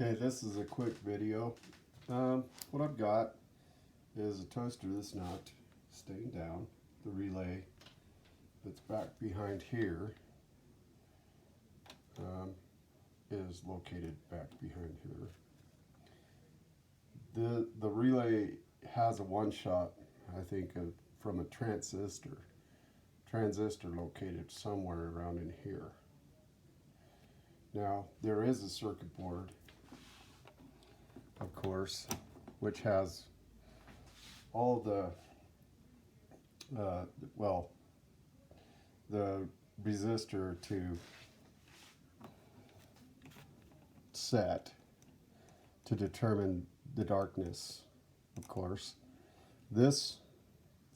Okay, this is a quick video. What I've got is a toaster that's not staying down. The relay that's back behind here is located back behind here. The relay has a one-shot, I think, from a transistor located somewhere around in here. Now, there is a circuit board, of course, which has all the the resistor to set to determine the darkness, of course. This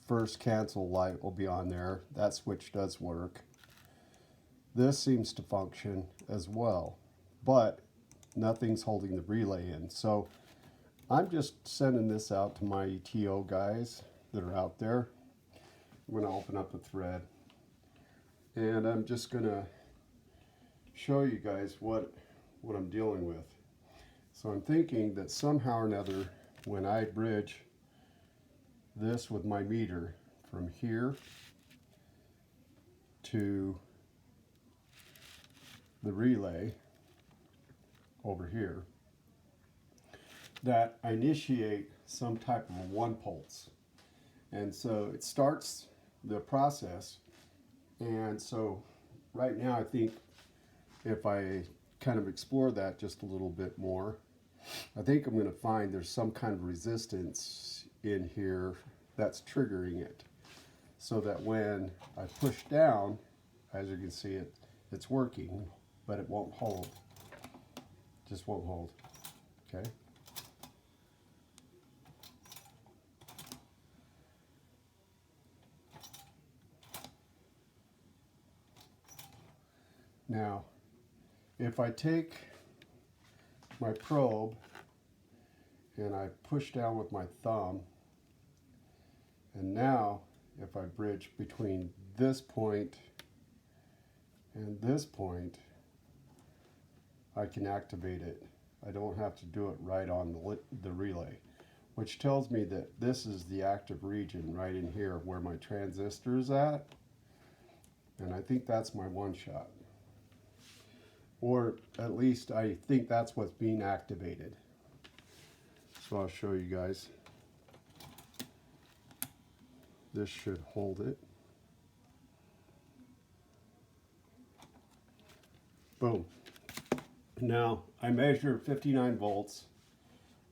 first cancel light will be on there. That switch does work. This seems to function as well, but nothing's holding the relay in. So I'm just sending this out to my ETO guys that are out there. I'm going to open up a thread and I'm just going to show you guys what I'm dealing with. So I'm thinking that somehow or another, when I bridge this with my meter from here to the relay over here, that I initiate some type of a one pulse. And so it starts the process. And so right now I think if I kind of explore that just a little bit more, I think I'm going to find there's some kind of resistance in here that's triggering it. So that when I push down, as you can see, it's working, but it won't hold. Just won't hold. Okay. Now, if I take my probe and I push down with my thumb, and now if I bridge between this point and this point, I can activate it. I don't have to do it right on the relay, which tells me that this is the active region right in here where my transistor is at, and I think that's my one shot. Or at least I think that's what's being activated. So I'll show you guys. This should hold it. Boom. Now I measure 59 volts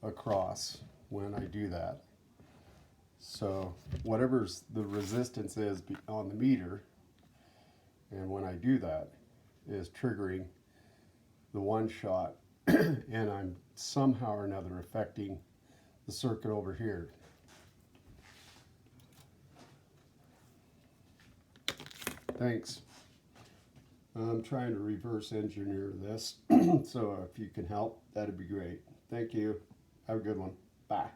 across when I do that. So whatever's the resistance is on the meter, and when I do that, is triggering the one shot, and I'm somehow or another affecting the circuit over here. Thanks. I'm trying to reverse engineer this, so if you can help, that'd be great. Thank you. Have a good one. Bye.